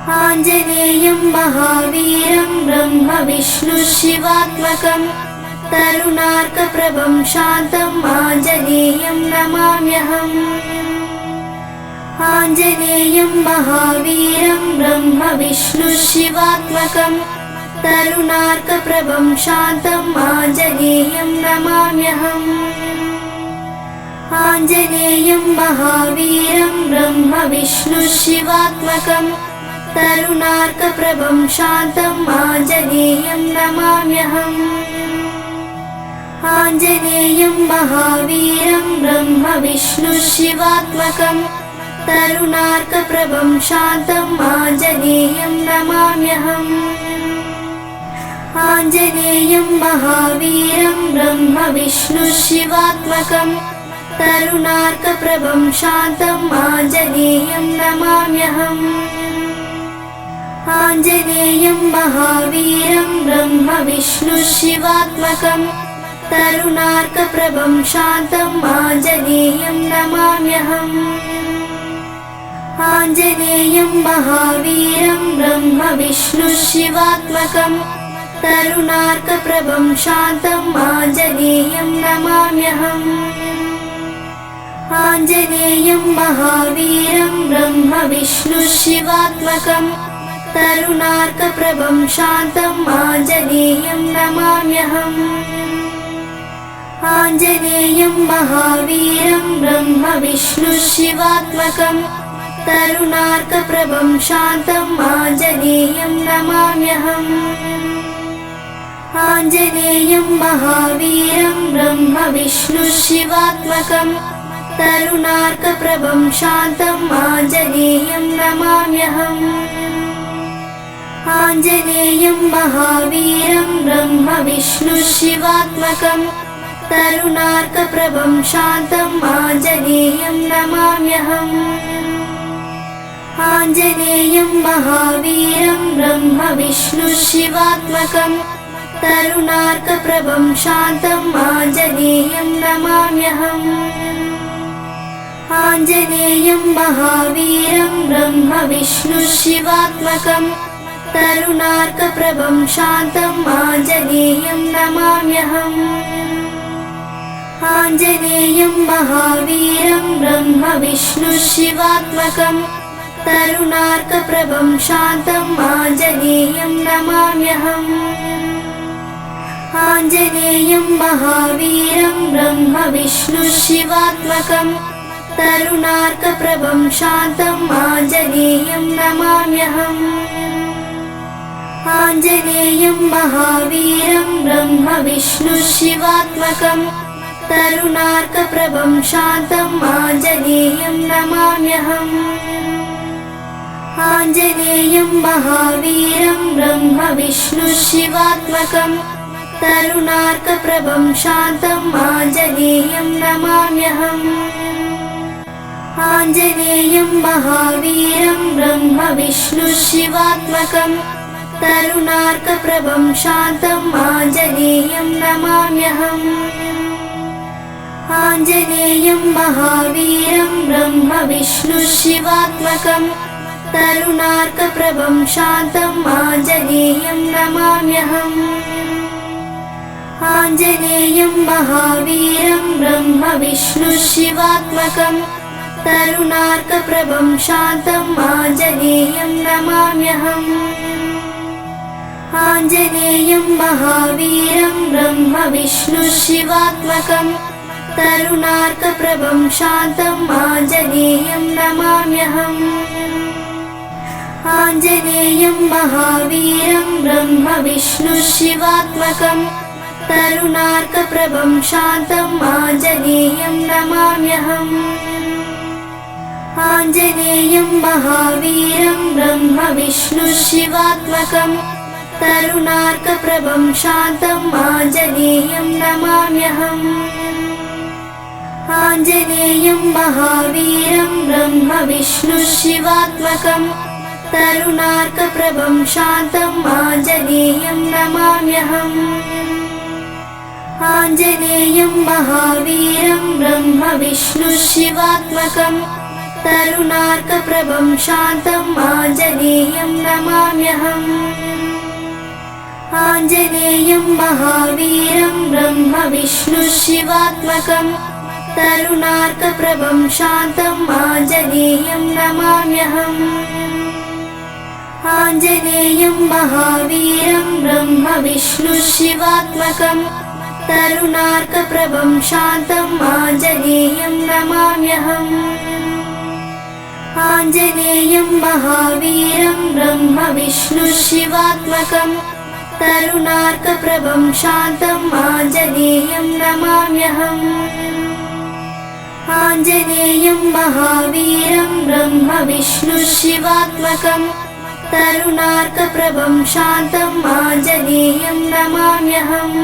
आञ्जनेयं महावीरं ब्रह्मविष्णुशिवात्मकं तरुणार्कप्रभं शान्तम् आञ्जनेयं नमाम्यहम्। आञ्जनेयं महावीरं ब्रह्मविष्णुशिवात्मकं तरुणार्कप्रभं शान्तम् आञ्जनेयं नमाम्यहम्। आञ्जनेयं महावीरं ब्रह्मविष्णुशिवात्मकं तरुणार्कप्रभं शान्तम् आञ्जनेयं नमाम्यहम्। आञ्जनेयं महावीरं ब्रह्मविष्णुशिवात्मकं तरुणार्कप्रभं शान्तम् आञ्जनेयं नमाम्यहम्। आञ्जनेयं महावीरं ब्रह्मविष्णुशिवात्मकं तरुणार्कप्रभं शान्तम् आञ्जनेयं नमाम्यहम्। आञ्जनेयं महावीरं ब्रह्मविष्णुशिवात्मकं तरुणार्कप्रभं शान्तम् आञ्जनेयं नमाम्यहम्। आञ्जनेयं महावीरं ब्रह्मविष्णुशिवात्मकं तरुणार्कप्रभं शान्तम् आञ्जनेयं नमाम्यहम्। आञ्जनेयं महावीरं ब्रह्मविष्णुशिवात्मकं तरुणार्कप्रभं शान्तम् आञ्जनेयं नमाम्यहम्। आञ्जनेयं महावीरं ब्रह्मविष्णुशिवात्मकं तरुणार्कप्रभं शान्तम् आञ्जनेयं नमाम्यहम्। आञ्जनेयं महावीरं ब्रह्मविष्णुशिवात्मकं तरुणार्कप्रभं शान्तम् आञ्जनेयं नमाम्यहम्। आञ्जनेयं महावीरं ब्रह्मविष्णुशिवात्मकं तरुणार्कप्रभं शान्तम् आञ्जनेयं नमाम्यहम्। आञ्जनेयं महावीरं ब्रह्मविष्णुशिवात्मकं तरुणार्कप्रभं शान्तम् आञ्जनेयं नमाम्यहम्। आञ्जनेयं महावीरं ब्रह्मविष्णुशिवात्मकं तरुणार्कप्रभं शान्तम् आञ्जनेयं नमाम्यहम्। आञ्जनेयं महावीरं ब्रह्मविष्णुशिवात्मकं तरुणार्कप्रभं शान्तम् आञ्जनेयं नमाम्यहम्। आञ्जनेयं महावीरं ब्रह्मविष्णुशिवात्मकं तरुणार्कप्रभं शान्तम् आञ्जनेयं नमाम्यहम्। आञ्जनेयं महावीरं ब्रह्मविष्णुशिवात्मकं तरुणार्कप्रभं शान्तम् आञ्जनेयं नमाम्यहम्। आञ्जनेयं महावीरं ब्रह्मविष्णुशिवात्मकं तरुणार्कप्रभं शान्तम् आञ्जनेयं नमाम्यहम्। आञ्जनेयं महावीरं ब्रह्मविष्णुशिवात्मकं तरुणार्कप्रभं शान्तम् आञ्जनेयं नमाम्यहम्। आञ्जनेयं महावीरं ब्रह्मविष्णुशिवात्मकं तरुणार्कप्रभं शान्तम् आञ्जनेयं नमाम्यहम्। आञ्जनेयं महावीरं ब्रह्मविष्णुशिवात्मकं तरुणार्कप्रभं शान्तम् आञ्जनेयं नमाम्यहम्। आञ्जनेयं महावीरं ब्रह्मविष्णुशिवात्मकं तरुणार्कप्रभं शान्तम् आञ्जनेयं नमाम्यहम्। आञ्जनेयं महावीरं ब्रह्मविष्णुशिवात्मकं तरुणार्कप्रभं शान्तम् आञ्जनेयं नमाम्यहम्। आञ्जनेयं महावीरं ब्रह्मविष्णुशिवात्मकं तरुणार्कप्रभं शान्तम् आञ्जनेयं नमाम्यहम्। आञ्जनेयं महावीरं ब्रह्मविष्णुशिवात्मकं तरुणार्कप्रभं शान्तम् आञ्जनेयं नमाम्यहम्। आञ्जनेयं महावीरं ब्रह्मविष्णुशिवात्मकं तरुणार्कप्रभं शान्तम् आञ्जनेयं नमाम्यहम् आञ्जनेयं महावीरं ब्रह्म विष्णु शिवात्मकं तरुणार्कप्रभं शान्तम् आञ्जनेयं नमाम्यहम् आञ्जनेयं महावीरं ब्रह्म विष्णु शिवात्मकं तरुणार्कप्रभं शान्तम् आञ्जनेयं नमाम्यहम् आञ्जनेयं महावीरं ब्रह्म विष्णु शिवात्मकं तरुणार्कप्रभं शान्तम् आञ्जनेयं नमाम्यहम् आञ्जनेयं महावीरं ब्रह्म विष्णु शिवात्मकं तरुणार्कप्रभं शान्तम् आञ्जनेयं नमाम्यहम्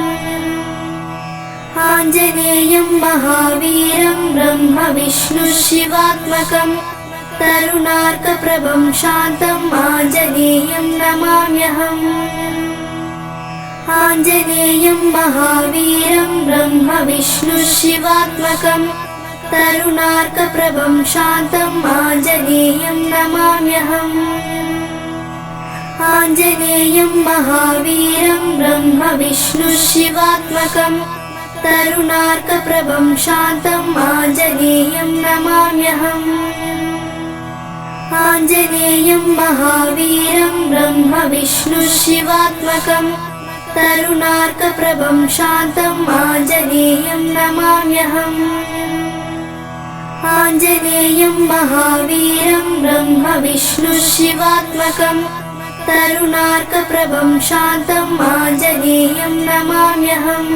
आञ्जनेयं महावीरं ब्रह्म विष्णु शिवात्मकं तरुणार्कप्रभं शान्तम् आञ्जनेयं नमाम्यहम् आञ्जनेयं महावीरं ब्रह्म विष्णु शिवात्मकं तरुणार्कप्रभं शान्तम् आञ्जनेयं नमाम्यहम् आञ्जनेयं महावीरं ब्रह्म विष्णु शिवात्मकं तरुणार्कप्रभं शान्तम् आञ्जनेयं नमाम्यहम् आञ्जनेयं महावीरं ब्रह्म विष्णु शिवात्मकं तरुणार्कप्रभं शान्तम् आञ्जनेयं नमाम्यहम् आञ्जनेयं महावीरं ब्रह्म विष्णु शिवात्मकं तरुणार्कप्रभं शान्तम् आञ्जनेयं नमाम्यहम्